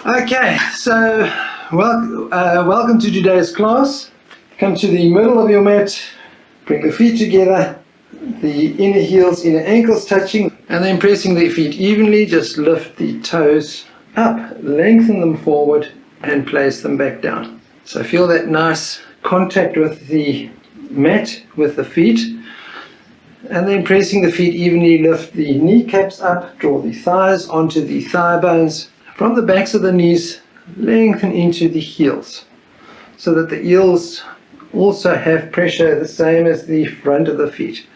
Okay, so welcome to today's class. Come to the middle of your mat, bring the feet together, the inner heels, inner ankles touching, and then pressing the feet evenly. Just lift the toes up, lengthen them forward, and place them back down. So feel that nice contact with the mat, with the feet, and then pressing the feet evenly, lift the kneecaps up, draw the thighs onto the thigh bones. From the backs of the knees, lengthen into the heels, so that the heels also have pressure the same as the front of the feet.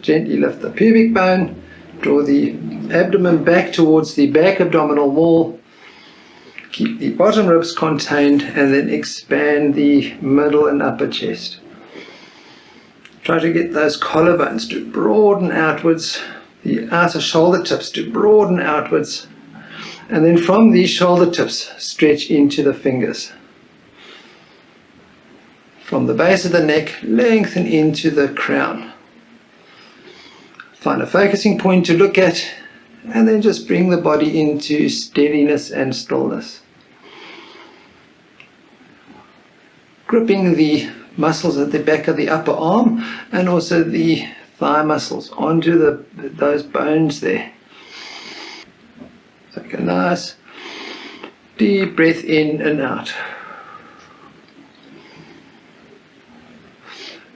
Gently lift the pubic bone, draw the abdomen back towards the back abdominal wall, keep the bottom ribs contained, and then expand the middle and upper chest. Try to get those collarbones to broaden outwards, the outer shoulder tips to broaden outwards, and then from these shoulder tips, stretch into the fingers. From the base of the neck, lengthen into the crown. Find a focusing point to look at, and then just bring the body into steadiness and stillness. Gripping the muscles at the back of the upper arm and also the thigh muscles onto those bones there. Take a nice deep breath in and out.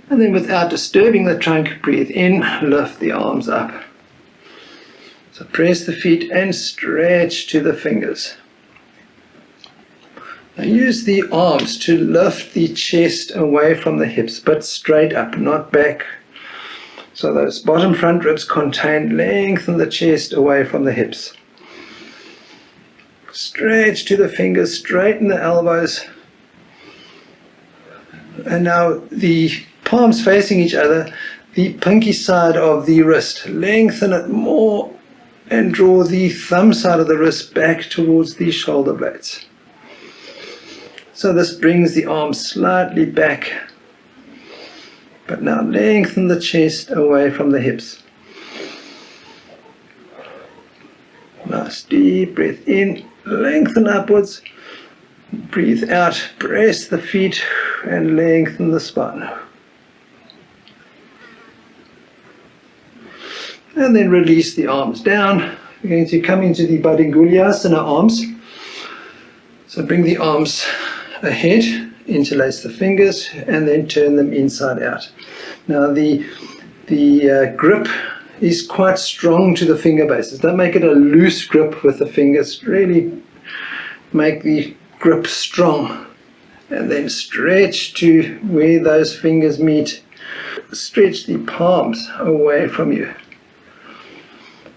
And then without disturbing the trunk, breathe in, lift the arms up. So press the feet and stretch to the fingers. Now use the arms to lift the chest away from the hips, but straight up, not back. So those bottom front ribs contained, lengthen the chest away from the hips. Stretch to the fingers, straighten the elbows. And now the palms facing each other, the pinky side of the wrist, lengthen it more and draw the thumb side of the wrist back towards the shoulder blades. So this brings the arms slightly back, but now lengthen the chest away from the hips. Nice deep breath in, lengthen upwards, breathe out, press the feet and lengthen the spine. And then release the arms down. We're going to come into the Baddha arms. So bring the arms ahead, interlace the fingers, and then turn them inside out. Now the grip is quite strong to the finger bases. Don't make it a loose grip with the fingers. Really make the grip strong. And then stretch to where those fingers meet. Stretch the palms away from you.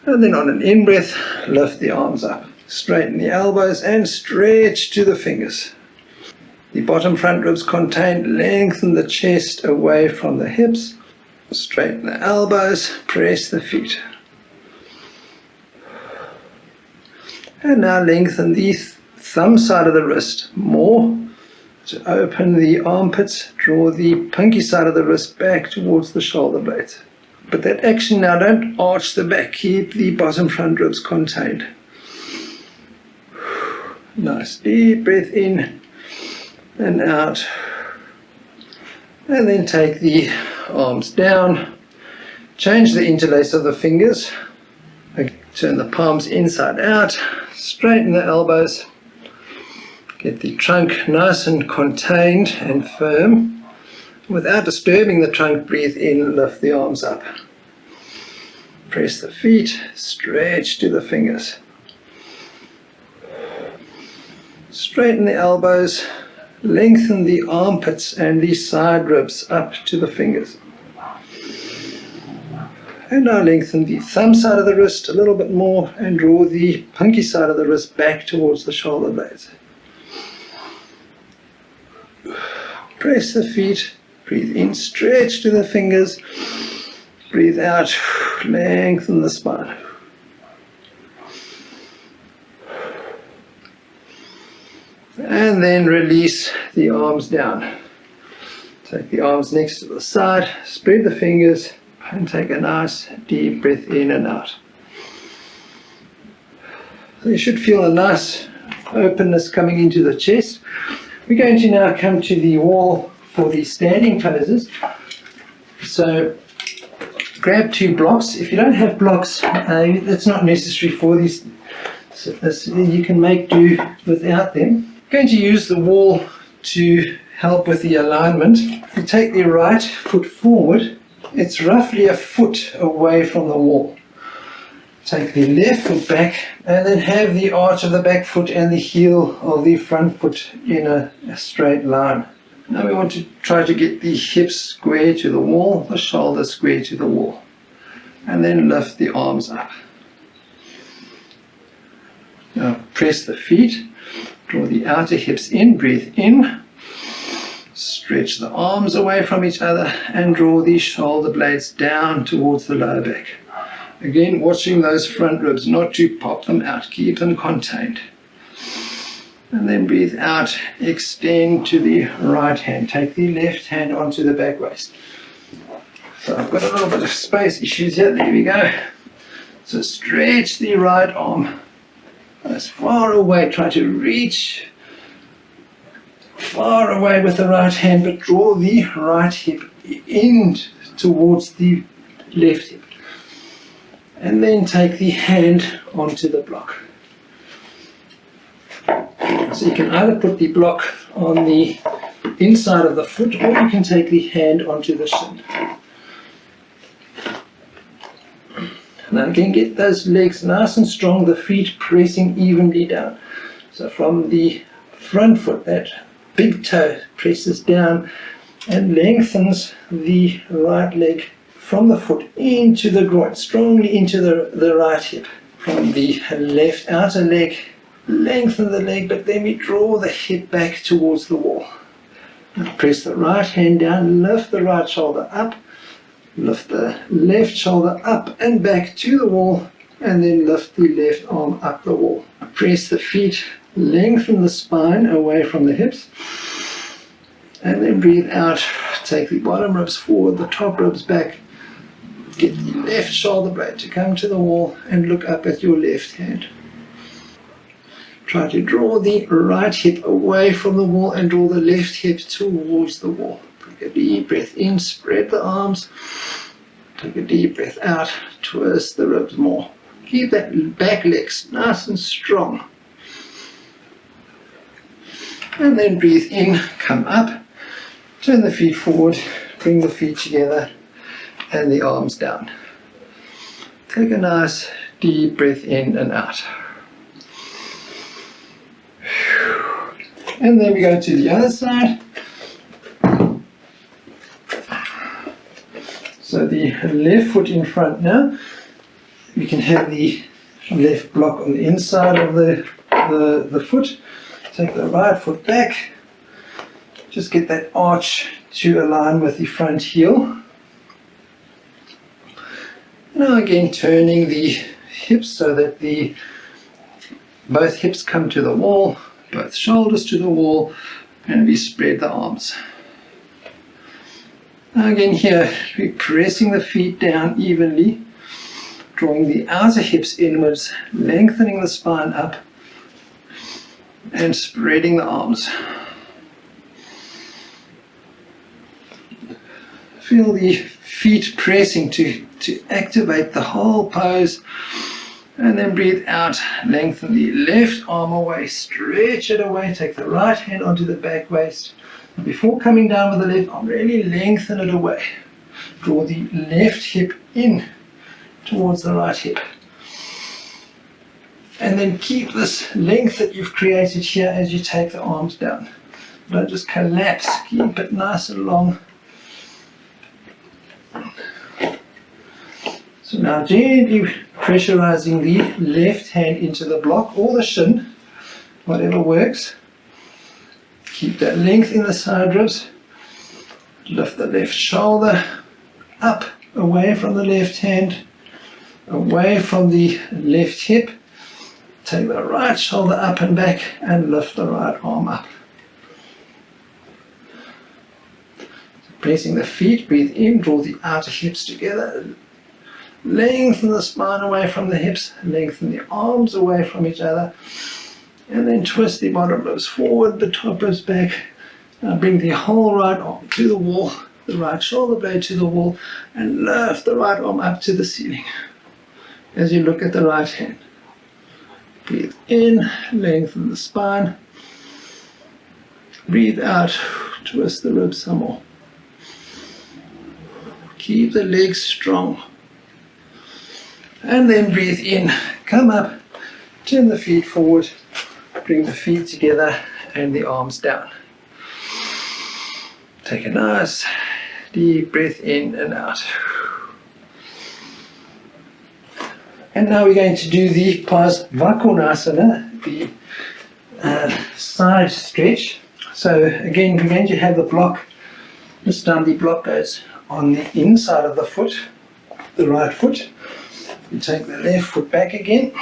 And then on an in-breath, lift the arms up. Straighten the elbows and stretch to the fingers. The bottom front ribs contained, lengthen the chest away from the hips. Straighten the elbows, press the feet. And now lengthen the thumb side of the wrist more to open the armpits. Draw the pinky side of the wrist back towards the shoulder blades. But that action now, don't arch the back, keep the bottom front ribs contained. Nice deep breath in and out. And then take the arms down, change the interlace of the fingers, turn the palms inside out, straighten the elbows, get the trunk nice and contained and firm. Without disturbing the trunk, breathe in, lift the arms up. Press the feet, stretch to the fingers. Straighten the elbows, lengthen the armpits and the side ribs up to the fingers. And now lengthen the thumb side of the wrist a little bit more and draw the pinky side of the wrist back towards the shoulder blades. Press the feet, breathe in, stretch to the fingers, breathe out, lengthen the spine. And then release the arms down. Take the arms next to the side, spread the fingers, and take a nice deep breath in and out. So you should feel a nice openness coming into the chest. We're going to now come to the wall for the standing poses. So grab 2 blocks. If you don't have blocks, it's not necessary for these. So you can make do without them. I'm going to use the wall to help with the alignment. You take the right foot forward. It's roughly a foot away from the wall. Take the left foot back and then have the arch of the back foot and the heel of the front foot in a straight line. Now we want to try to get the hips square to the wall, the shoulders square to the wall. And then lift the arms up. Now press the feet, draw the outer hips in, breathe in. Stretch the arms away from each other and draw the shoulder blades down towards the lower back. Again, watching those front ribs, not to pop them out, keep them contained. And then breathe out, extend to the right hand. Take the left hand onto the back waist. So I've got a little bit of space issues here, there we go. So stretch the right arm as far away, try to reach far away with the right hand, but draw the right hip in towards the left hip. And then take the hand onto the block. So you can either put the block on the inside of the foot, or you can take the hand onto the shin. Now again, get those legs nice and strong, the feet pressing evenly down. So from the front foot, that big toe presses down and lengthens the right leg from the foot into the groin, strongly into the right hip. From the left outer leg, lengthen the leg, but then we draw the hip back towards the wall. Now press the right hand down, lift the right shoulder up, lift the left shoulder up and back to the wall, and then lift the left arm up the wall. Press the feet, lengthen the spine away from the hips, and then breathe out. Take the bottom ribs forward, the top ribs back. Get the left shoulder blade to come to the wall and look up at your left hand. Try to draw the right hip away from the wall and draw the left hip towards the wall. Take a deep breath in, spread the arms. Take a deep breath out, twist the ribs more. Keep that back leg nice and strong. And then breathe in, come up, turn the feet forward, bring the feet together and the arms down. Take a nice deep breath in and out. And then we go to the other side. So the left foot in front now. We can have the left block on the inside of the foot. Take the right foot back. Just get that arch to align with the front heel. Now again, turning the hips so that both hips come to the wall, both shoulders to the wall, and we spread the arms. Now again here, we're pressing the feet down evenly, drawing the outer hips inwards, lengthening the spine up, and spreading the arms. Feel the feet pressing to activate the whole pose, and then breathe out, lengthen the left arm away, stretch it away, take the right hand onto the back waist. Before coming down with the left arm, really lengthen it away. Draw the left hip in towards the right hip. And then keep this length that you've created here as you take the arms down. Don't just collapse, keep it nice and long. So now gently pressurizing the left hand into the block or the shin, whatever works. Keep that length in the side ribs. Lift the left shoulder up, away from the left hand, away from the left hip. Take the right shoulder up and back and lift the right arm up. Pressing the feet, breathe in, draw the outer hips together. Lengthen the spine away from the hips, lengthen the arms away from each other, And then twist the bottom ribs forward, the top ribs back. Now bring the whole right arm to the wall, the right shoulder blade to the wall, and lift the right arm up to the ceiling as you look at the right hand. Breathe in, lengthen the spine. Breathe out, twist the ribs some more. Keep the legs strong. And then breathe in, come up, turn the feet forward, bring the feet together and the arms down. Take a nice deep breath in and out. And now we're going to do the Parsvakonasana, the side stretch. So again, we're going to have the block, this time the block goes on the inside of the foot, the right foot. You take the left foot back again,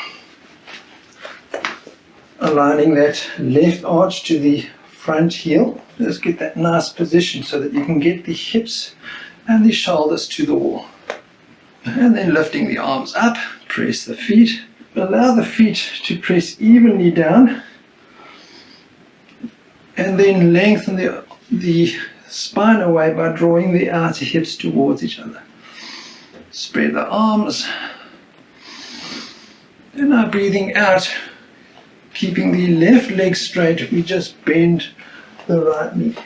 aligning that left arch to the front heel. Just get that nice position so that you can get the hips and the shoulders to the wall. And then lifting the arms up, press the feet. Allow the feet to press evenly down. And then lengthen the spine away by drawing the outer hips towards each other. Spread the arms. And now breathing out, keeping the left leg straight, we just bend the right knee.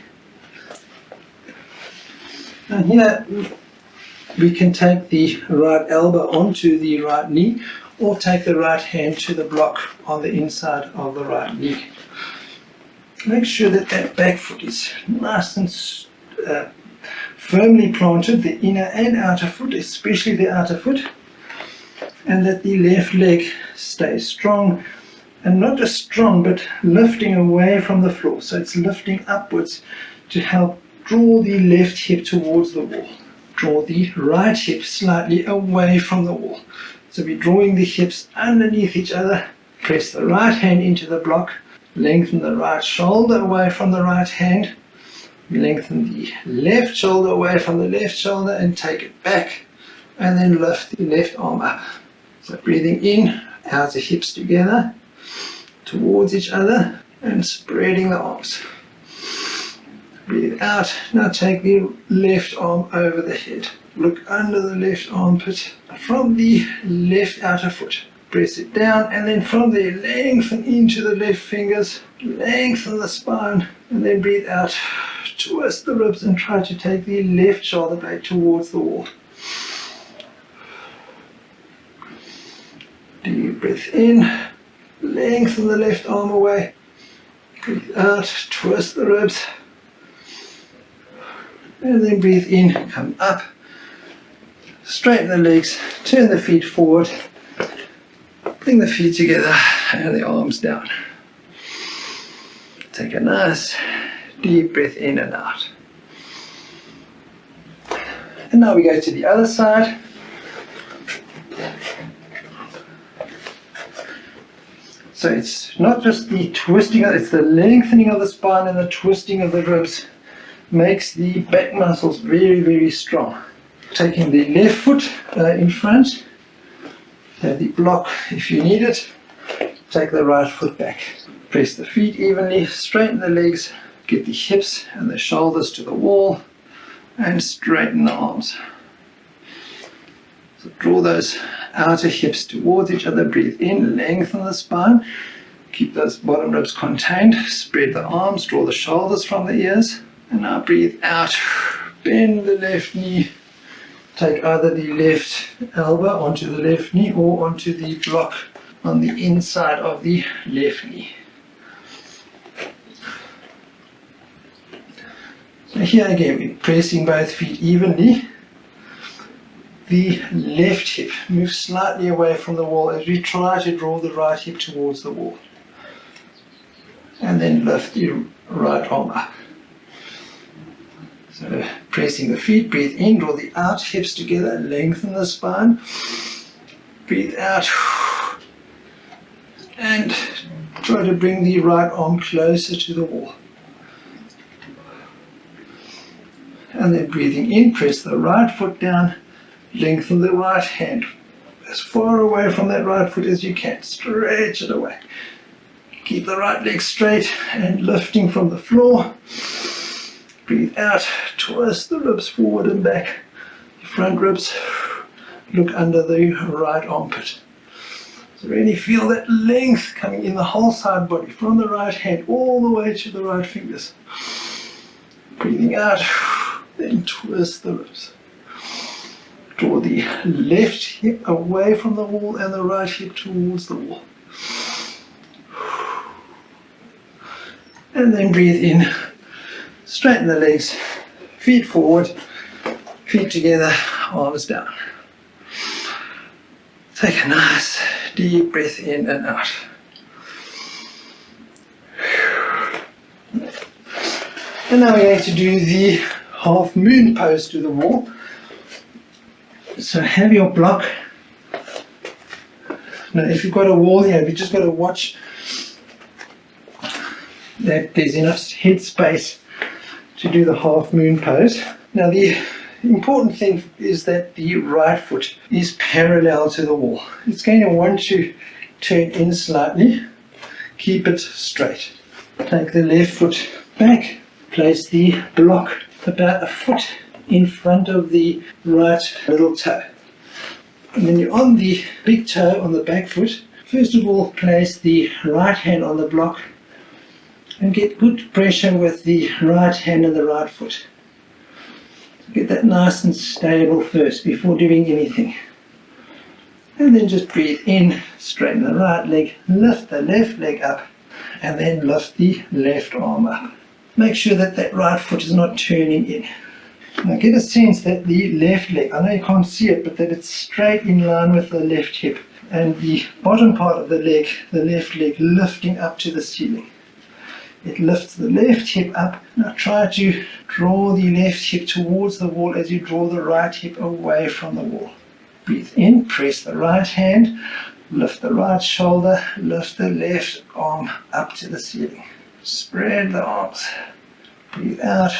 And here we can take the right elbow onto the right knee or take the right hand to the block on the inside of the right knee. Make sure that that back foot is nice and firmly planted, the inner and outer foot, especially the outer foot, and that the left leg stays strong, and not just strong but lifting away from the floor, so it's lifting upwards to help draw the left hip towards the wall. Draw the right hip slightly away from the wall. So we're drawing the hips underneath each other. Press the right hand into the block. Lengthen the right shoulder away from the right hand. Lengthen the left shoulder away from the left shoulder and take it back. And then lift the left arm up. So breathing in, outer hips together, towards each other, and spreading the arms. Breathe out. Now take the left arm over the head. Look under the left armpit from the left outer foot. Press it down, and then from there lengthen into the left fingers, lengthen the spine, and then breathe out. Twist the ribs and try to take the left shoulder blade towards the wall. Deep breath in, lengthen the left arm away. Breathe out, twist the ribs. And then breathe in, come up. Straighten the legs, turn the feet forward. Bring the feet together and the arms down. Take a nice deep breath in and out. And now we go to the other side. So it's not just the twisting, it's the lengthening of the spine and the twisting of the ribs makes the back muscles very, very strong. Taking the left foot in front, have the block if you need it, take the right foot back. Press the feet evenly, straighten the legs, get the hips and the shoulders to the wall, and straighten the arms. So draw those outer hips towards each other, breathe in, lengthen the spine, keep those bottom ribs contained, spread the arms, draw the shoulders from the ears, and now breathe out, bend the left knee, take either the left elbow onto the left knee or onto the block on the inside of the left knee. So here again, we're pressing both feet evenly. The left hip moves slightly away from the wall as we try to draw the right hip towards the wall. And then lift the right arm up. So pressing the feet, breathe in, draw the out hips together, lengthen the spine. Breathe out. And try to bring the right arm closer to the wall. And then breathing in, press the right foot down, lengthen the right hand as far away from that right foot as you can. Stretch it away. Keep the right leg straight and lifting from the floor. Breathe out, twist the ribs forward and back. The front ribs, look under the right armpit. So really feel that length coming in the whole side body, from the right hand all the way to the right fingers. Breathing out, then twist the ribs. Draw the left hip away from the wall and the right hip towards the wall. And then breathe in, straighten the legs, feet forward, feet together, arms down. Take a nice deep breath in and out. And now we're going to do the half moon pose to the wall. So have your block. Now if you've got a wall here, you've just got to watch that there's enough head space to do the half moon pose. Now the important thing is that the right foot is parallel to the wall. It's going to want to turn in slightly. Keep it straight. Take the left foot back. Place the block about a foot in front of the right little toe. And then you're on the big toe on the back foot. First of all, place the right hand on the block and get good pressure with the right hand and the right foot. Get that nice and stable first before doing anything. And then just breathe in, straighten the right leg, lift the left leg up, and then lift the left arm up. Make sure that that right foot is not turning in. Now get a sense that the left leg, I know you can't see it, but that it's straight in line with the left hip. And the bottom part of the leg, the left leg, lifting up to the ceiling. It lifts the left hip up. Now try to draw the left hip towards the wall as you draw the right hip away from the wall. Breathe in, press the right hand, lift the right shoulder, lift the left arm up to the ceiling. Spread the arms. Breathe out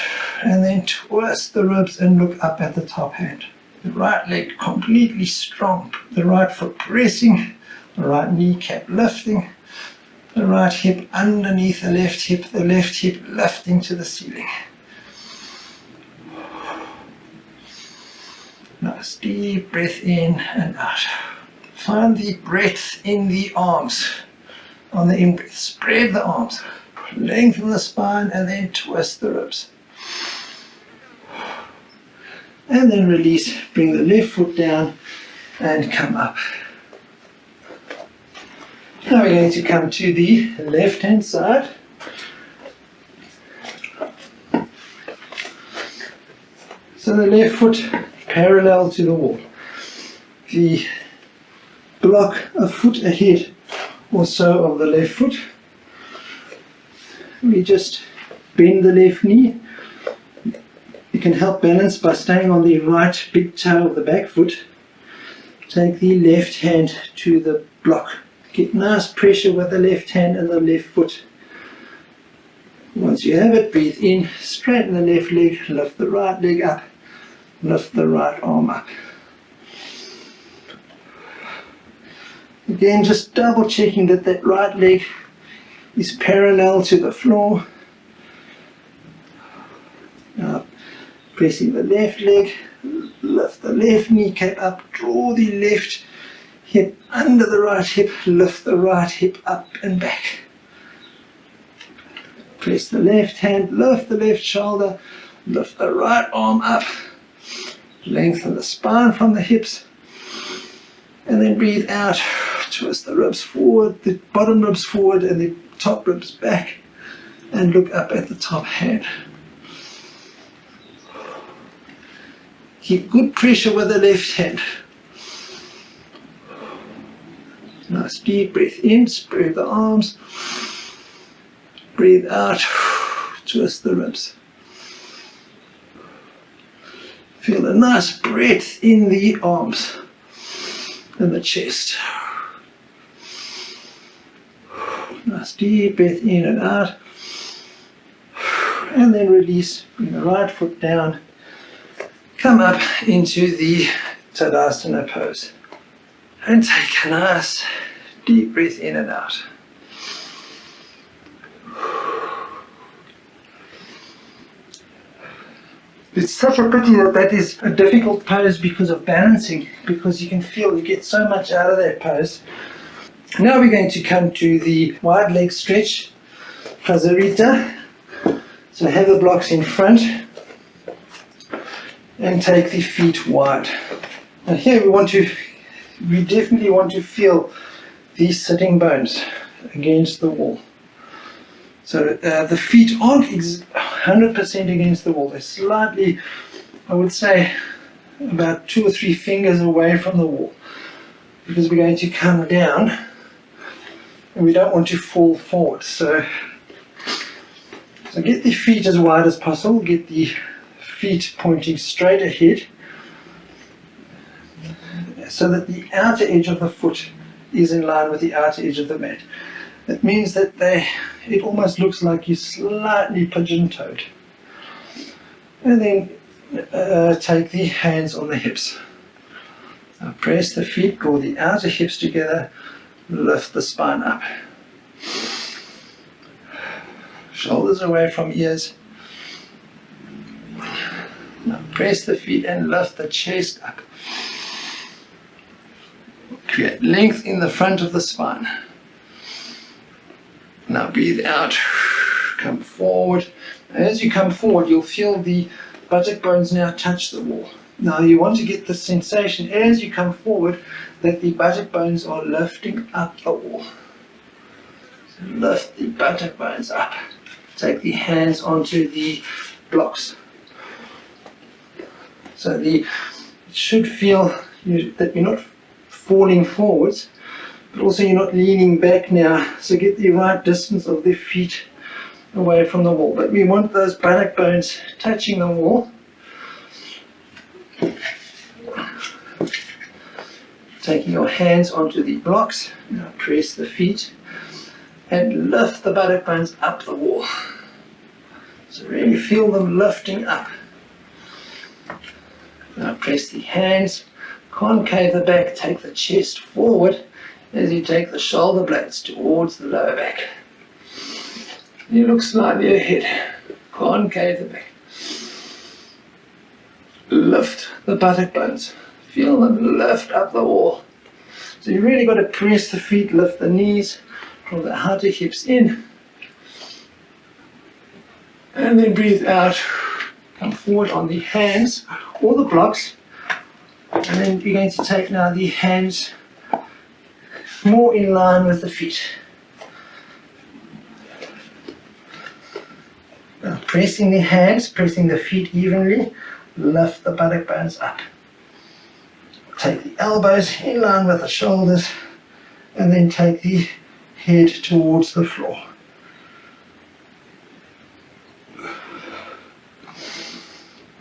and then twist the ribs and look up at the top hand. The right leg completely strong. The right foot pressing, the right kneecap lifting. The right hip underneath the left hip lifting to the ceiling. Nice deep breath in and out. Find the breadth in the arms. On the in breath, spread the arms. Lengthen the spine and then twist the ribs. And then release, bring the left foot down and come up. Now we're going to come to the left hand side. So the left foot parallel to the wall. The block a foot ahead or so of the left foot. We just bend the left knee. You can help balance by staying on the right big toe of the back foot. Take the left hand to the block. Get nice pressure with the left hand and the left foot. Once you have it, breathe in, straighten the left leg, lift the right leg up, lift the right arm up. Again, just double checking that that right leg is parallel to the floor. Now, pressing the left leg, lift the left kneecap up, draw the left hip under the right hip, lift the right hip up and back. Press the left hand, lift the left shoulder, lift the right arm up, lengthen the spine from the hips, and then breathe out, twist the ribs forward, the bottom ribs forward and the top ribs back, and look up at the top hand. Keep good pressure with the left hand. Nice deep breath in, spread the arms. Breathe out, twist the ribs. Feel a nice breath in the arms and the chest. Nice deep breath in and out. And then release, bring the right foot down. Come up into the Tadasana pose. And take a nice deep breath in and out. It's such a pity that that is a difficult pose because of balancing, because you can feel you get so much out of that pose. Now we're going to come to the wide leg stretch, Fazerita. So have the blocks in front and take the feet wide. Now here we definitely want to feel these sitting bones against the wall. So the feet aren't 100% against the wall. They're slightly, I would say, about 2 or 3 fingers away from the wall, because we're going to come down and we don't want to fall forward. So get the feet as wide as possible. Get the feet pointing straight ahead, so that the outer edge of the foot is in line with the outer edge of the mat. That means that it almost looks like you're slightly pigeon-toed. And then take the hands on the hips. Now press the feet, draw the outer hips together, lift the spine up. Shoulders away from ears. Now press the feet and lift the chest up. Create length in the front of the spine. Now breathe out, come forward. As you come forward, you'll feel the buttock bones now touch the wall. Now you want to get the sensation as you come forward that the buttock bones are lifting up the wall. So lift the buttock bones up. Take the hands onto the blocks. So it should feel that you're not falling forwards, but also you're not leaning back now. So get the right distance of the feet away from the wall. But we want those buttock bones touching the wall. Taking your hands onto the blocks, now press the feet and lift the buttock bones up the wall. So really feel them lifting up. Now press the hands, concave the back, take the chest forward as you take the shoulder blades towards the lower back. You look slightly ahead, concave the back. Lift the buttock bones, feel them lift up the wall. So you really got to press the feet, lift the knees, draw the outer hips in, and then breathe out. Come forward on the hands or the blocks, and then you're going to take now the hands more in line with the feet. Now pressing the hands, pressing the feet evenly, lift the buttock bones up. Take the elbows in line with the shoulders, and then take the head towards the floor.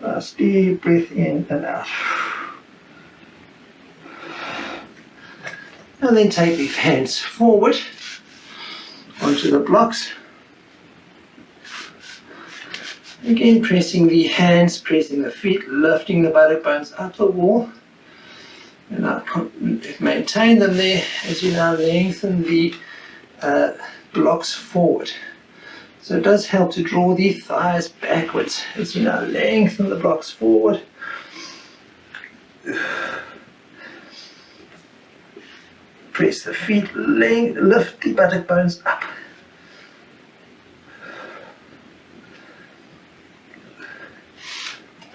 Last deep breath in and out. And then take the hands forward onto the blocks. Again, pressing the hands, pressing the feet, lifting the buttock bones up the wall. And now maintain them there as you now lengthen the blocks forward. So it does help to draw the thighs backwards as you now lengthen the blocks forward. Press the feet, lift the buttock bones up.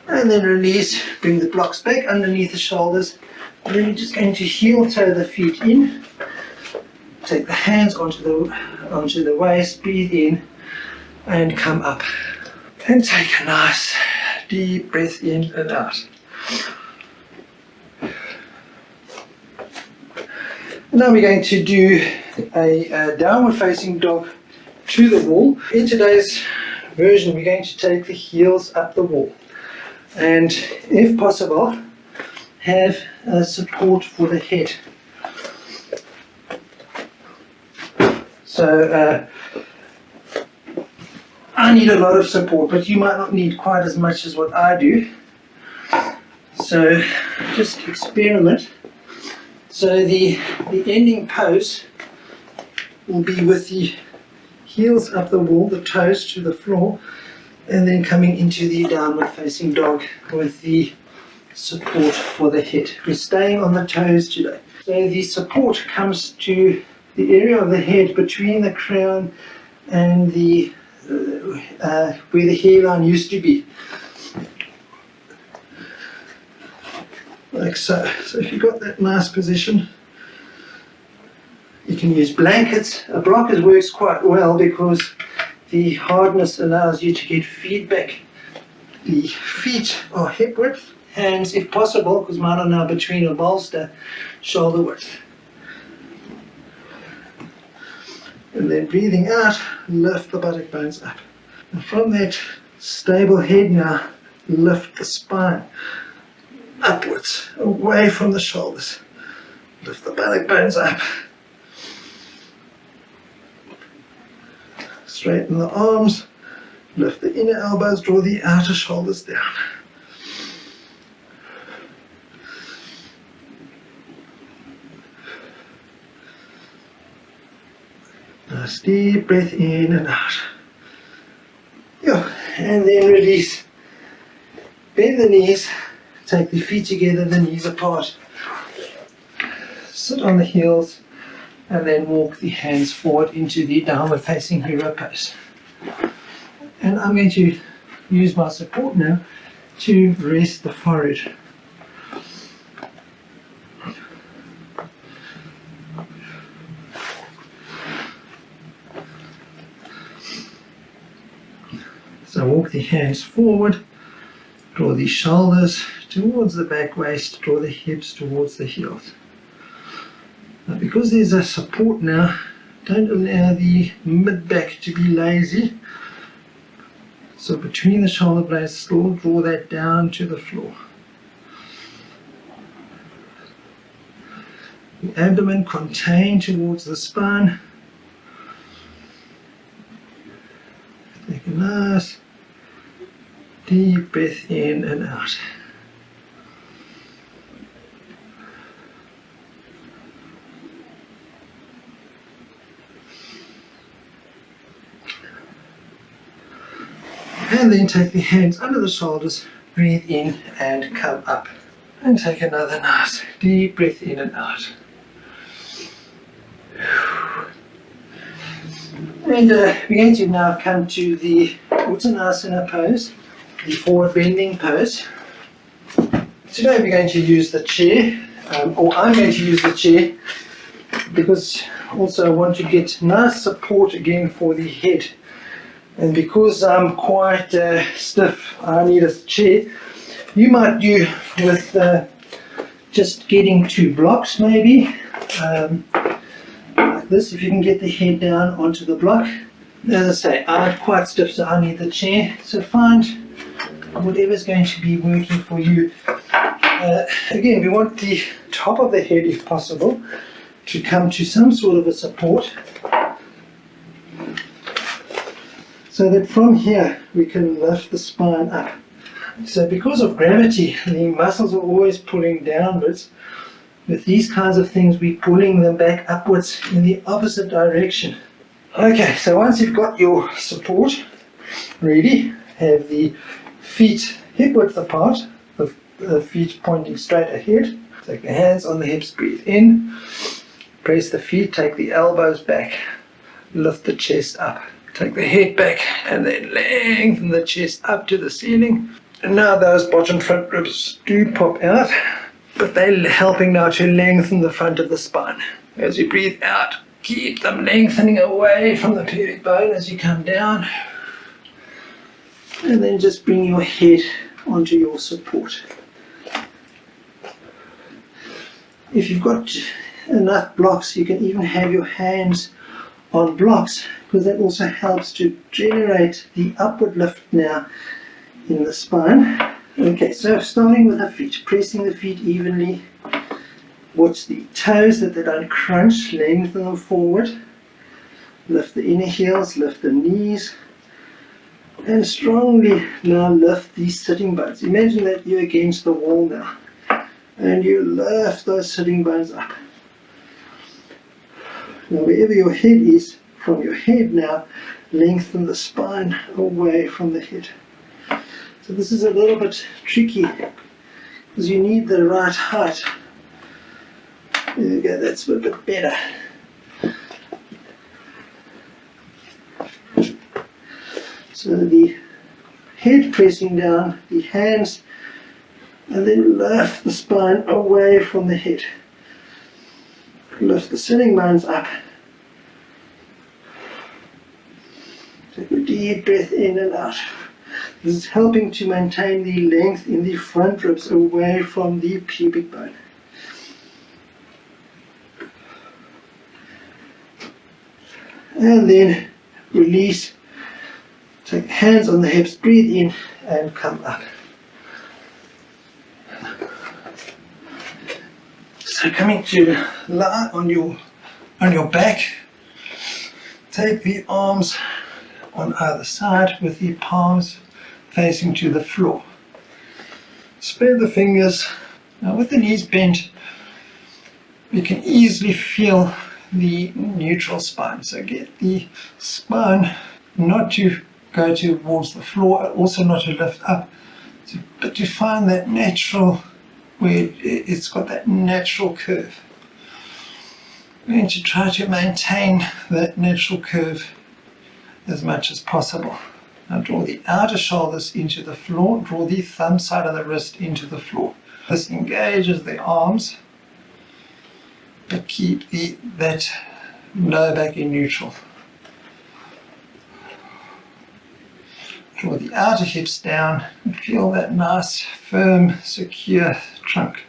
And then release, bring the blocks back underneath the shoulders. And then you're just going to heel toe the feet in. Take the hands onto the waist, breathe in and come up. And take a nice deep breath in and out. Now we're going to do a downward facing dog to the wall. In today's version we're going to take the heels up the wall. And if possible, have support for the head. So I need a lot of support, but you might not need quite as much as what I do. So just experiment. So the ending pose will be with the heels up the wall, the toes to the floor, And then coming into the downward facing dog with the support for the head. We're staying on the toes today. So the support comes to the area of the head between the crown and the where the hairline used to be. Like so. So if you've got that nice position, you can use blankets. A blocker works quite well because the hardness allows you to get feedback. The feet are hip width, hands if possible, because mine are now between a bolster, shoulder width. And then breathing out, lift the buttock bones up. And from that stable head now, lift the spine upwards, away from the shoulders. Lift the buttock bones up. Straighten the arms, lift the inner elbows, draw the outer shoulders down. Nice deep breath in and out. Yeah, and then release. Bend the knees, take the feet together, the knees apart. Sit on the heels and then walk the hands forward into the downward facing hero pose. And I'm going to use my support now to rest the forehead. So walk the hands forward, draw the shoulders towards the back waist, draw the hips towards the heels. Now because there's a support now, don't allow the mid-back to be lazy. So between the shoulder blades, still draw that down to the floor. The abdomen contained towards the spine. Take a nice deep breath in and out. And then take the hands under the shoulders, breathe in and come up. And take another nice deep breath in and out. And we're going to now come to the Uttanasana pose, the forward bending pose. Today we're going to use the chair, or I'm going to use the chair because also I want to get nice support again for the head. And because I'm quite stiff, I need a chair. You might do with just getting 2 blocks maybe, like this, if you can get the head down onto the block. As I say, I'm quite stiff, so I need the chair. So find whatever's going to be working for you. Again, we want the top of the head, if possible, to come to some sort of a support, so that from here we can lift the spine up. So because of gravity, the muscles are always pulling downwards. With these kinds of things, we're pulling them back upwards in the opposite direction. Okay, so once you've got your support ready, have the feet hip width apart, the feet pointing straight ahead. Take the hands on the hips, breathe in, press the feet, take the elbows back, lift the chest up. Take the head back and then lengthen the chest up to the ceiling. And now those bottom front ribs do pop out, but they're helping now to lengthen the front of the spine. As you breathe out, keep them lengthening away from the pubic bone as you come down. And then just bring your head onto your support. If you've got enough blocks, you can even have your hands on blocks, because that also helps to generate the upward lift now in the spine. Okay, so starting with the feet, pressing the feet evenly. Watch the toes that they don't crunch, lengthen them forward. Lift the inner heels, lift the knees, and strongly now lift these sitting bones. Imagine that you're against the wall now, and you lift those sitting bones up. Now wherever your head is, from your head now, lengthen the spine away from the head. So this is a little bit tricky because you need the right height. There we go, that's a bit better. So the head pressing down, the hands, and then lift the spine away from the head. Lift the sitting bones up. Take a deep breath in and out. This is helping to maintain the length in the front ribs away from the pubic bone. And then release. Take hands on the hips, breathe in and come up. So coming to lie on your back, take the arms on either side with the palms facing to the floor. Spread the fingers. Now with the knees bent, you can easily feel the neutral spine. So get the spine not to go towards the floor, also not to lift up, but to find that natural, where it's got that natural curve. We're going to try to maintain that natural curve as much as possible. Now draw the outer shoulders into the floor, draw the thumb side of the wrist into the floor. This engages the arms, but keep that lower back in neutral. Draw the outer hips down and feel that nice, firm, secure trunk.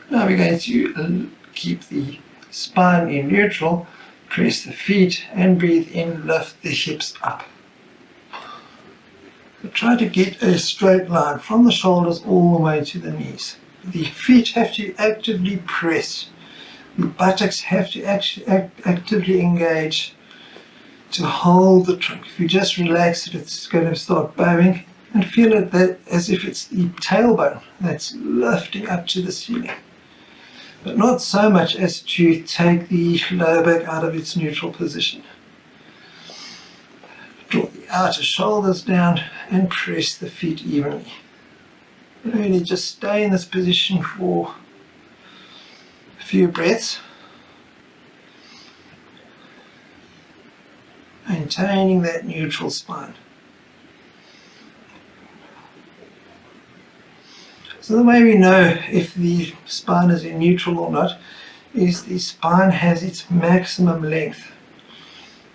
Now we're going to keep the spine in neutral, press the feet and breathe in, lift the hips up. So try to get a straight line from the shoulders all the way to the knees. The feet have to actively press. The buttocks have to actively engage to hold the trunk. If you just relax it, it's going to start bowing, and feel it as if it's the tailbone that's lifting up to the ceiling. But not so much as to take the lower back out of its neutral position. Draw the outer shoulders down and press the feet evenly. Really just stay in this position for a few breaths. Maintaining that neutral spine. So the way we know if the spine is in neutral or not is the spine has its maximum length.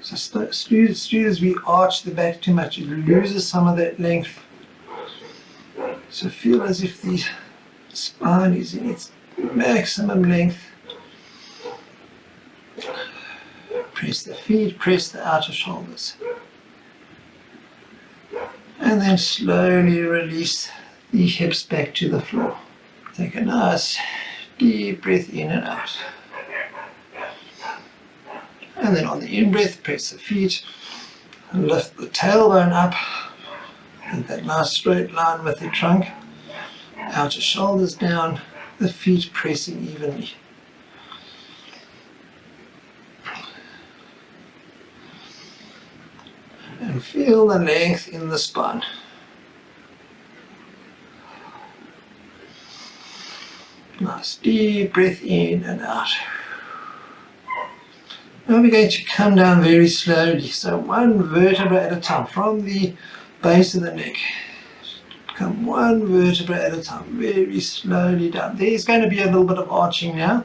So as we arch the back too much, it loses some of that length. So feel as if the spine is in its maximum length. Press the feet, press the outer shoulders. And then slowly release the hips back to the floor. Take a nice deep breath in and out. And then on the in-breath, press the feet, and lift the tailbone up. Get that nice straight line with the trunk. Outer shoulders down, the feet pressing evenly. And feel the length in the spine. Nice deep breath in and out. Now we're going to come down very slowly, so one vertebra at a time from the base of the neck. Come one vertebra at a time, very slowly down. There's going to be a little bit of arching now,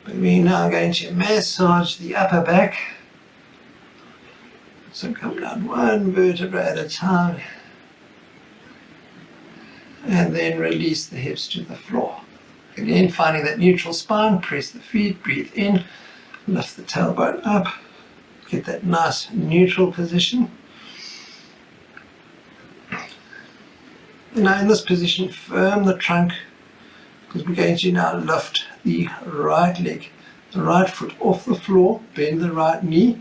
but we're now going to massage the upper back. So come down one vertebra at a time, and then release the hips to the floor. Again, finding that neutral spine, press the feet, breathe in, lift the tailbone up, get that nice neutral position. Now in this position, firm the trunk, because we're going to now lift the right leg, the right foot off the floor, bend the right knee.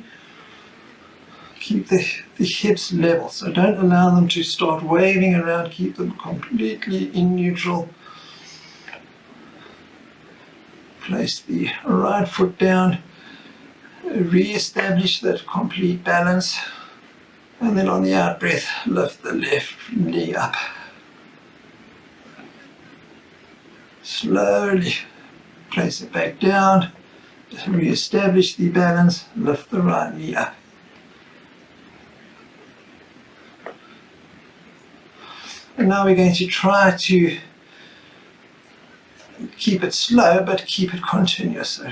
Keep the hips level, so don't allow them to start waving around, keep them completely in neutral. Place the right foot down Re-establish that complete balance, and then on the out breath, lift the left knee up. Slowly place it back down, re-establish the balance, lift the right knee up. And now we're going to try to keep it slow, but keep it continuous. So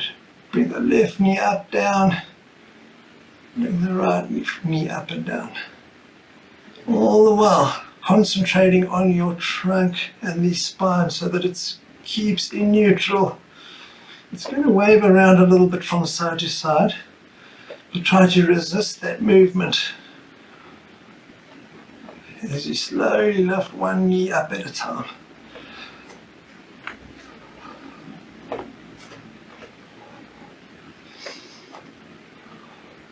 bring the left knee up, down, bring the right knee up and down. All the while concentrating on your trunk and the spine so that it keeps in neutral. It's going to wave around a little bit from side to side, but try to resist that movement as you slowly lift one knee up at a time.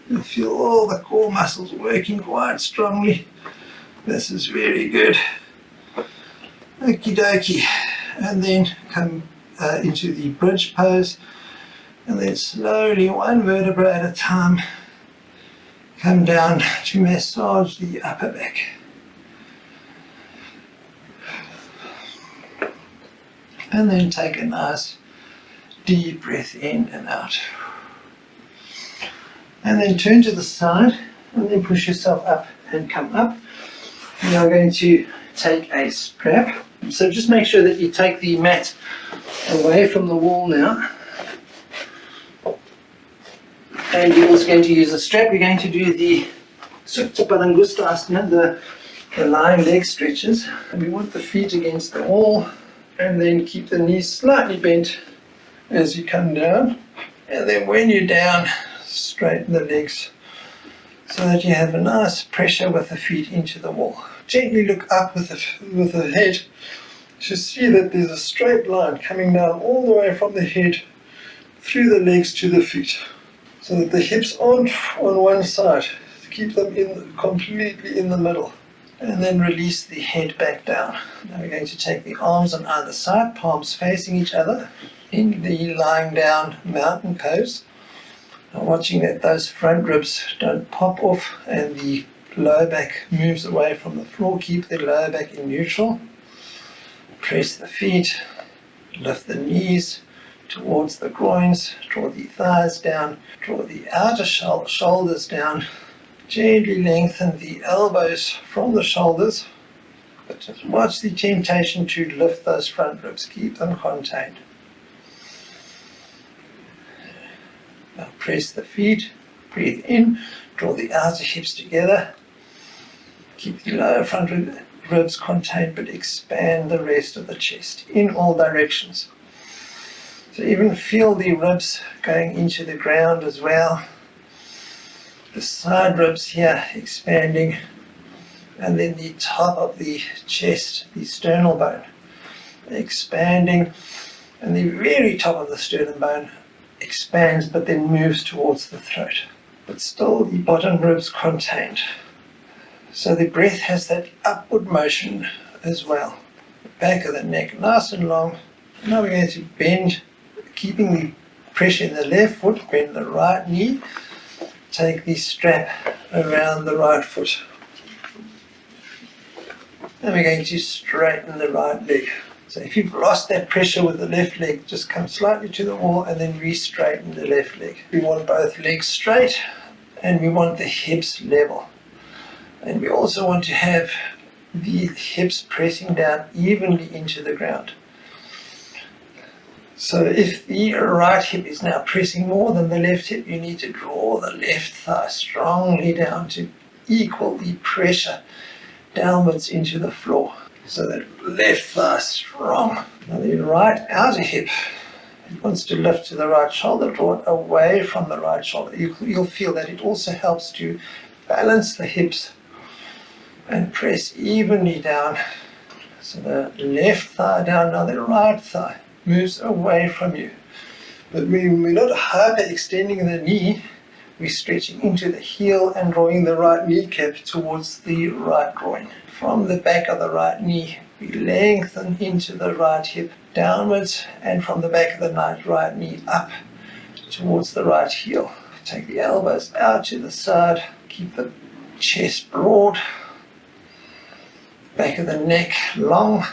You feel all the core muscles working quite strongly. This is very good. Okie dokie. And then come into the bridge pose. And then slowly, one vertebra at a time, come down to massage the upper back. And then take a nice deep breath in and out. And then turn to the side and then push yourself up and come up. We are going to take a strap. So just make sure that you take the mat away from the wall now. And you're also going to use a strap. We're going to do the Sukta Padangusta Asana, the lying leg stretches. And we want the feet against the wall. And then keep the knees slightly bent as you come down. And then when you're down, straighten the legs so that you have a nice pressure with the feet into the wall. Gently look up with the head to see that there's a straight line coming down all the way from the head through the legs to the feet, so that the hips aren't on one side. Keep them completely in the middle. And then release the head back down. Now we're going to take the arms on either side, palms facing each other, in the lying down mountain pose. Now watching that those front ribs don't pop off and the lower back moves away from the floor. Keep the lower back in neutral. Press the feet, lift the knees towards the groins, draw the thighs down, draw the outer shoulders down. Gently lengthen the elbows from the shoulders, but just watch the temptation to lift those front ribs. Keep them contained. Now press the feet, breathe in, draw the outer hips together. Keep the lower front ribs contained, but expand the rest of the chest in all directions. So even feel the ribs going into the ground as well. The side ribs here expanding, and then the top of the chest, the sternal bone, expanding, and the very top of the sternum bone expands but then moves towards the throat, but still the bottom ribs contained. So the breath has that upward motion as well. The back of the neck nice and long. Now we're going to bend, keeping the pressure in the left foot, bend the right knee. Take the strap around the right foot. And we're going to straighten the right leg. So if you've lost that pressure with the left leg, just come slightly to the wall and then re-straighten the left leg. We want both legs straight and we want the hips level. And we also want to have the hips pressing down evenly into the ground. So if the right hip is now pressing more than the left hip, you need to draw the left thigh strongly down to equal the pressure downwards into the floor. So that left thigh strong. Now the right outer hip, it wants to lift to the right shoulder, draw it away from the right shoulder. You'll feel that it also helps to balance the hips and press evenly down. So the left thigh down, now the right thigh moves away from you. But we're not hyperextending the knee, we're stretching into the heel and drawing the right kneecap towards the right groin. From the back of the right knee, we lengthen into the right hip downwards, and from the back of the right knee up towards the right heel. Take the elbows out to the side, keep the chest broad, back of the neck long,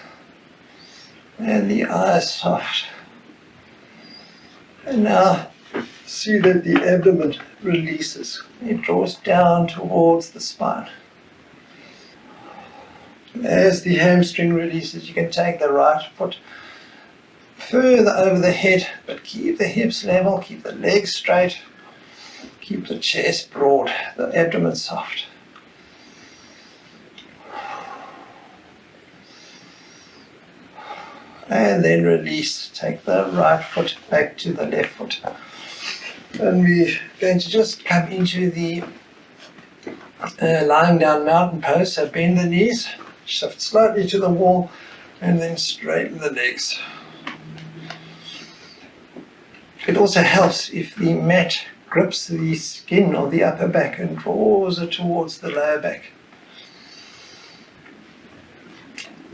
and the eyes soft. And now see that the abdomen releases. It draws down towards the spine. As the hamstring releases, you can take the right foot further over the head, but keep the hips level, keep the legs straight, keep the chest broad, the abdomen soft. And then release. Take the right foot back to the left foot. And we're going to just come into the lying down mountain pose. So bend the knees, shift slightly to the wall, and then straighten the legs. It also helps if the mat grips the skin of the upper back and draws it towards the lower back.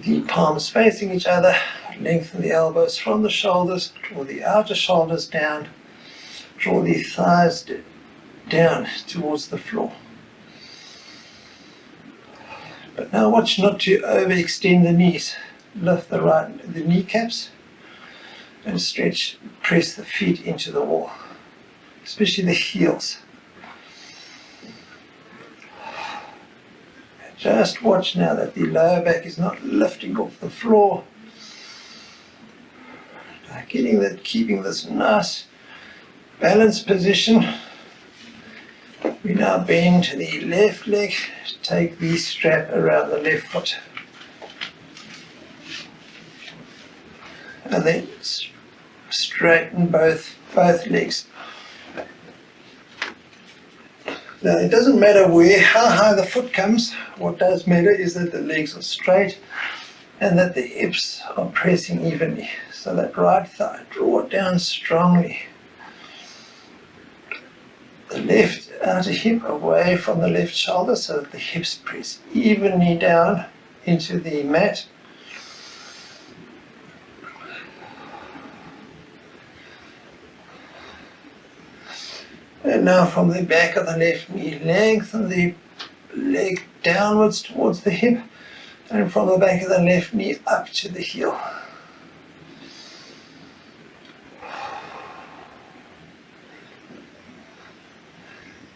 The palms facing each other, lengthen the elbows from the shoulders, draw the outer shoulders down, draw the thighs down towards the floor. But now watch not to overextend the knees. Lift the kneecaps and stretch, press the feet into the wall, especially the heels. Just watch now that the lower back is not lifting off the floor. Keeping this nice balanced position. We now bend to the left leg, take the strap around the left foot. And then straighten both legs. Now it doesn't matter how high the foot comes. What does matter is that the legs are straight and that the hips are pressing evenly. So that right thigh, draw it down strongly. The left outer hip away from the left shoulder so that the hips press evenly down into the mat. And now from the back of the left knee, lengthen the leg downwards towards the hip, and from the back of the left knee up to the heel.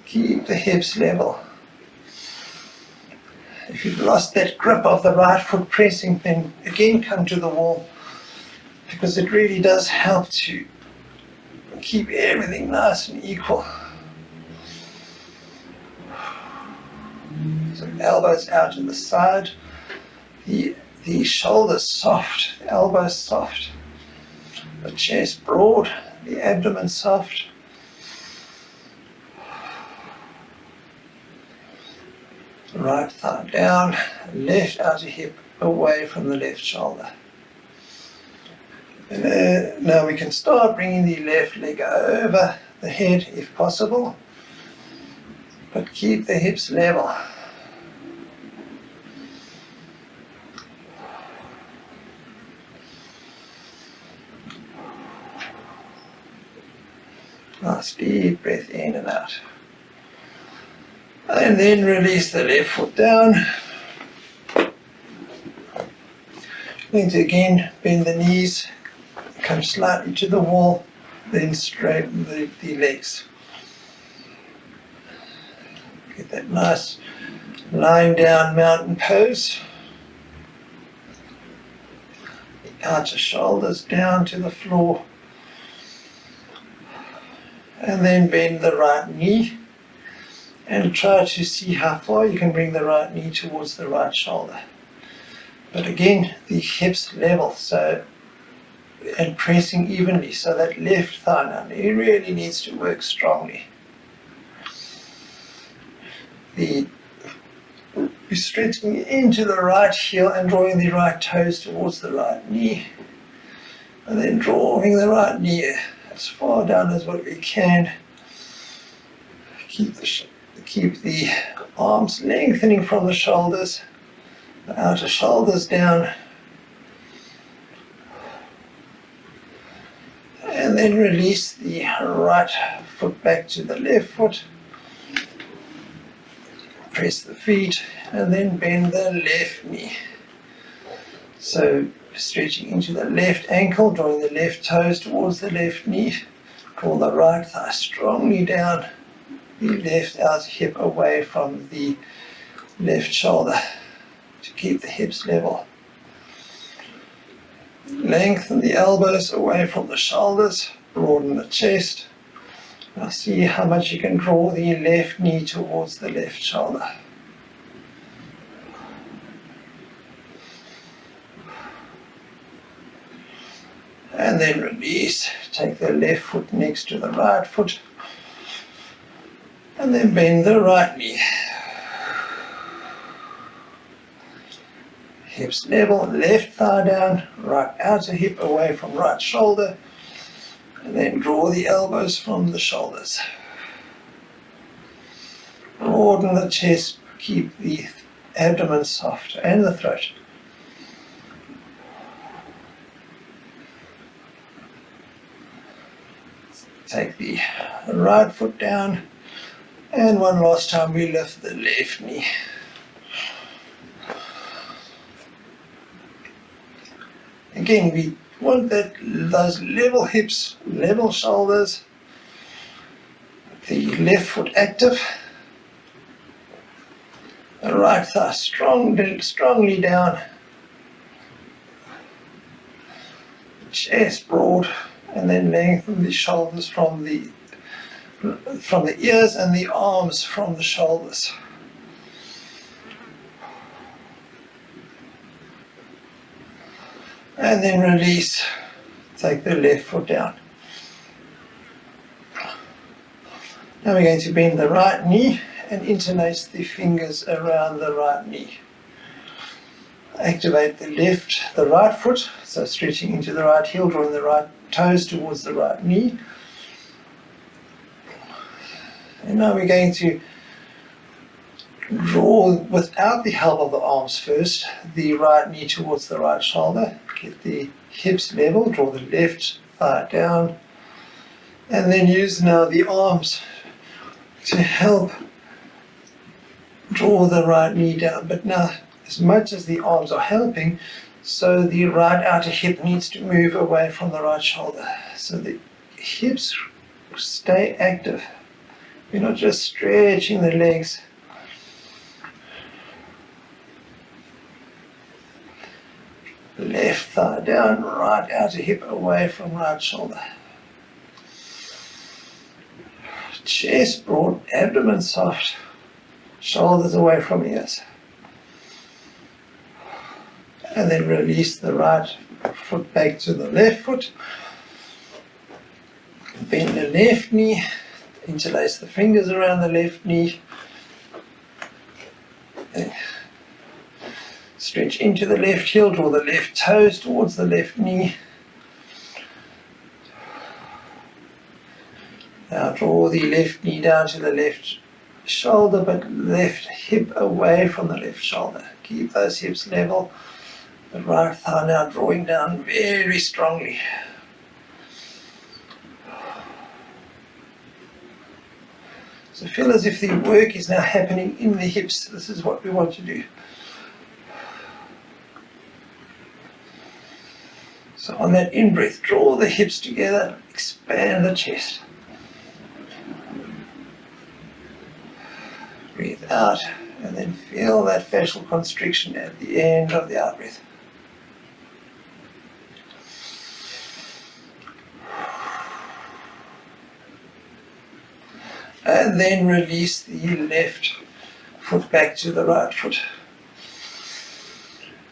Keep the hips level. If you've lost that grip of the right foot pressing, then again come to the wall, because it really does help to keep everything nice and equal. So elbows out to the side, the shoulders soft, the elbows soft, the chest broad, the abdomen soft. Right thigh down, left outer hip away from the left shoulder. And now we can start bringing the left leg over the head if possible, but keep the hips level. Nice deep breath in and out. And then release the left foot down. Going to again bend the knees, come slightly to the wall, then straighten the legs. Get that nice lying down mountain pose. The outer shoulders down to the floor. And then bend the right knee. And try to see how far you can bring the right knee towards the right shoulder. But again, the hips level, and pressing evenly, so that left thigh now, it really needs to work strongly. We're stretching into the right heel and drawing the right toes towards the right knee. And then drawing the right knee as far down as what we can. Keep the arms lengthening from the shoulders, the outer shoulders down, and And then release the right foot back to the left foot. Press the feet and then bend the left knee. So stretching into the left ankle, drawing the left toes towards the left knee. Draw the right thigh strongly down, the left outer hip away from the left shoulder to keep the hips level. Lengthen the elbows away from the shoulders, broaden the chest. Now see how much you can draw the left knee towards the left shoulder. And then release. Take the left foot next to the right foot. And then bend the right knee. Hips level, left thigh down, right outer hip away from right shoulder. And then draw the elbows from the shoulders. Broaden the chest, keep the abdomen soft and the throat. Take the right foot down, and one last time we lift the left knee. Again, we want those level hips, level shoulders, the left foot active, the right thigh strongly down, chest broad, and then lengthen the shoulders from the ears and the arms from the shoulders. And then release, take the left foot down. Now we're going to bend the right knee and interlace the fingers around the right knee. Activate the right foot, so stretching into the right heel, drawing the right toes towards the right knee. And now we're going to draw, without the help of the arms first, the right knee towards the right shoulder. Get the hips level, draw the left thigh down, and then use now the arms to help draw the right knee down. But now, as much as the arms are helping, so the right outer hip needs to move away from the right shoulder. So the hips stay active. You're not just stretching the legs. Left thigh down, right outer hip away from right shoulder. Chest broad, abdomen soft, shoulders away from ears. And then release the right foot back to the left foot. Bend the left knee, interlace the fingers around the left knee. And stretch into the left heel, draw the left toes towards the left knee. Now draw the left knee down to the left shoulder, but left hip away from the left shoulder. Keep those hips level. The right thigh now drawing down very strongly. So feel as if the work is now happening in the hips. This is what we want to do. So on that in-breath, draw the hips together, expand the chest. Breathe out, and then feel that fascial constriction at the end of the out-breath. And then release the left foot back to the right foot.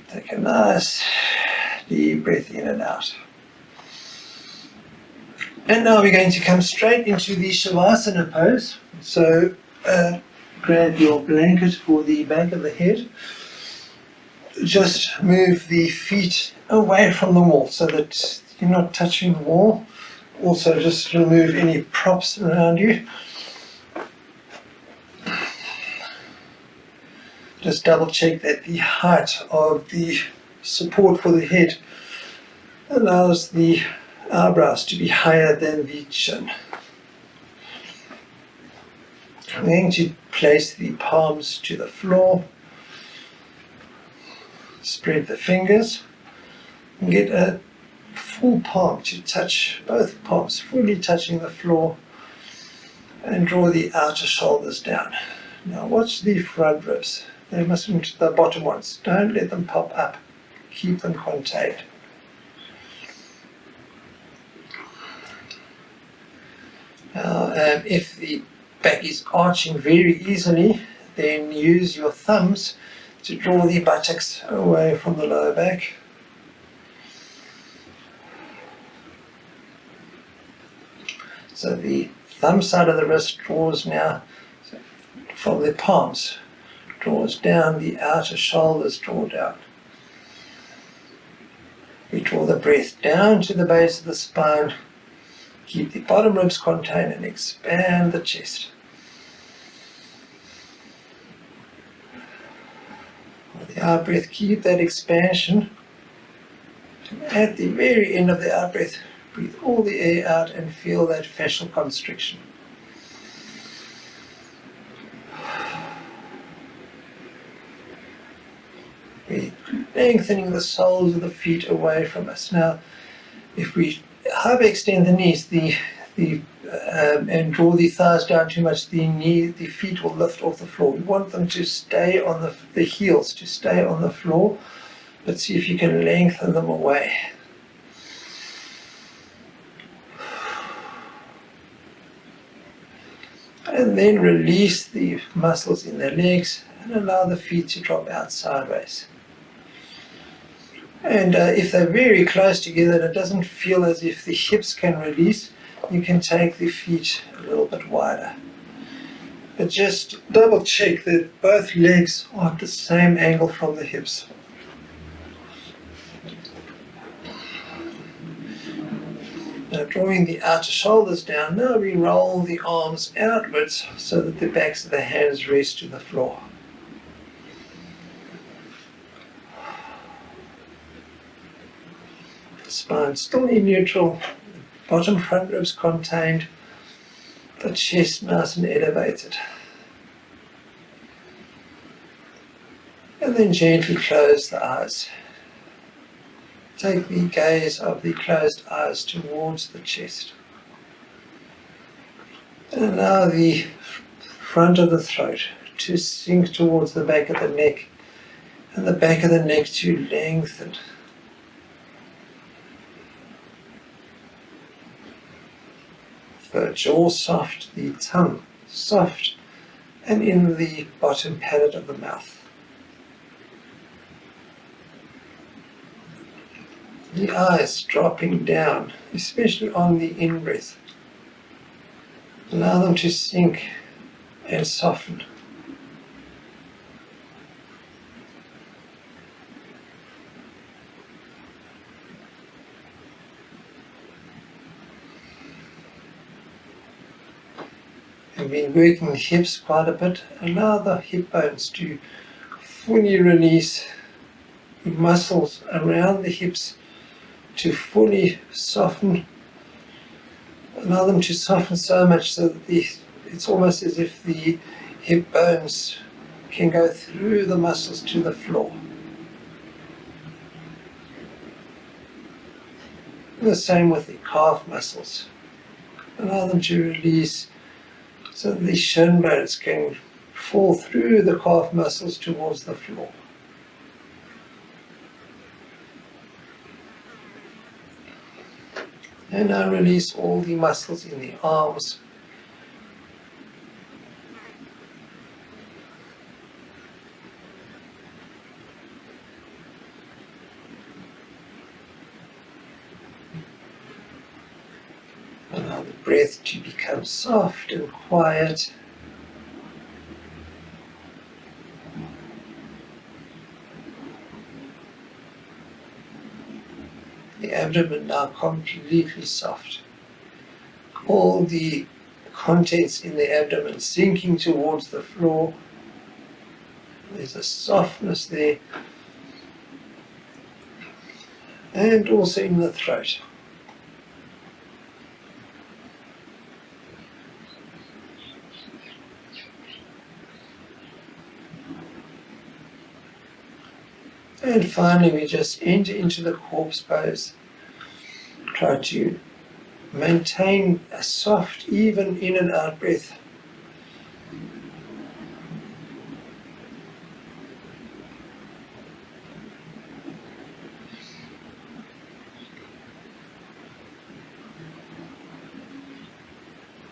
Take a nice deep breath in and out. And now we're going to come straight into the Shavasana pose. So grab your blanket for the back of the head. Just move the feet away from the wall so that you're not touching the wall. Also just remove any props around you. Just double check that the height of the support for the head allows the eyebrows to be higher than the chin. I'm going to place the palms to the floor, spread the fingers, and get a full palm to touch, both palms fully touching the floor, and draw the outer shoulders down. Now watch the front ribs. They mustn't, the bottom ones, don't let them pop up. Keep them contained. Now, if the back is arching very easily, then use your thumbs to draw the buttocks away from the lower back. So the thumb side of the wrist draws now from the palms, draws down, the outer shoulders draw down. We draw the breath down to the base of the spine, keep the bottom ribs contained and expand the chest. With the out breath, keep that expansion. At the very end of the out breath, breathe all the air out and feel that fascial constriction. We're lengthening the soles of the feet away from us. Now, if we hyperextend the knees and draw the thighs down too much, the feet will lift off the floor. We want them to stay on the heels to stay on the floor, but see if you can lengthen them away. And then release the muscles in the legs and allow the feet to drop out sideways. And if they're very close together and it doesn't feel as if the hips can release, you can take the feet a little bit wider. But just double check that both legs are at the same angle from the hips. Now drawing the outer shoulders down, now we roll the arms outwards so that the backs of the hands rest to the floor. Spine still in neutral, bottom front ribs contained, the chest nice and elevated. And then gently close the eyes. Take the gaze of the closed eyes towards the chest. And allow the front of the throat to sink towards the back of the neck, and the back of the neck to lengthen. The jaw soft, the tongue soft, and in the bottom palate of the mouth. The eyes dropping down, especially on the in-breath. Allow them to sink and soften. We've been working the hips quite a bit. Allow the hip bones to fully release, the muscles around the hips to fully soften. Allow them to soften so much so that it's almost as if the hip bones can go through the muscles to the floor. And the same with the calf muscles. Allow them to release so that the shin bones can fall through the calf muscles towards the floor. And now release all the muscles in the arms. Allow the breath to become soft and quiet. The abdomen now completely soft. All the contents in the abdomen sinking towards the floor. There's a softness there. And also in the throat. And finally, we just enter into the corpse pose. Try to maintain a soft, even in and out breath.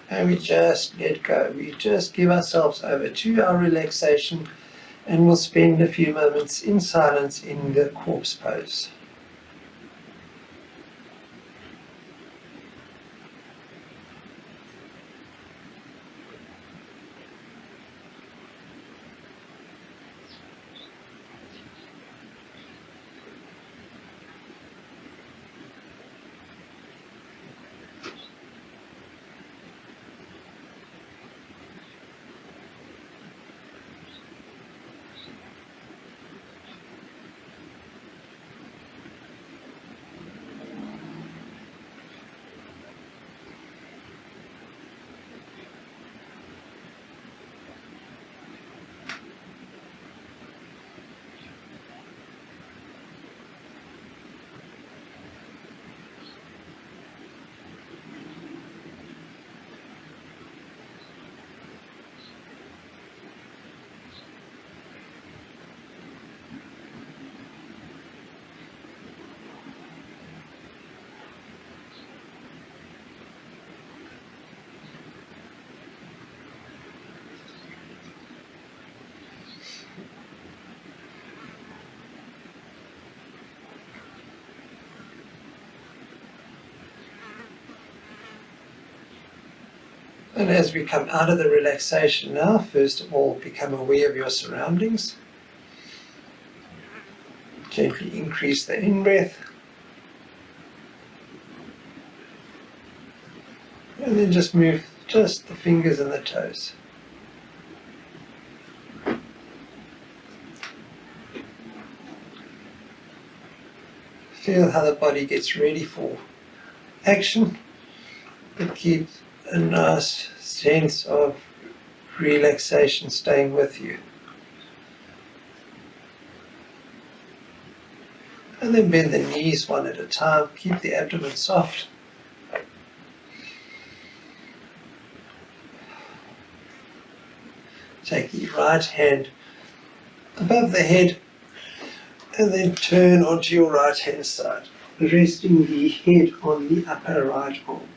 And we just let go. We just give ourselves over to our relaxation, and we'll spend a few moments in silence in the corpse pose. And as we come out of the relaxation now, first of all, become aware of your surroundings. Gently increase the in-breath. And then just move just the fingers and the toes. Feel how the body gets ready for action, but keep a nice sense of relaxation staying with you. And then bend the knees one at a time. Keep the abdomen soft. Take the right hand above the head and then turn onto your right hand side, resting the head on the upper right arm.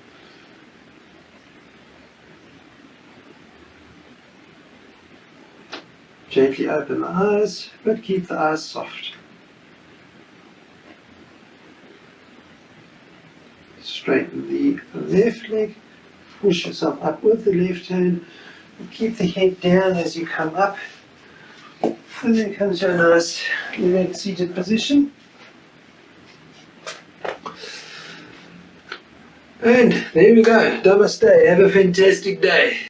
Gently open the eyes, but keep the eyes soft. Straighten the left leg, push yourself up with the left hand, and keep the head down as you come up. And then come to a nice erect seated position. And there we go. Namaste. Have a fantastic day.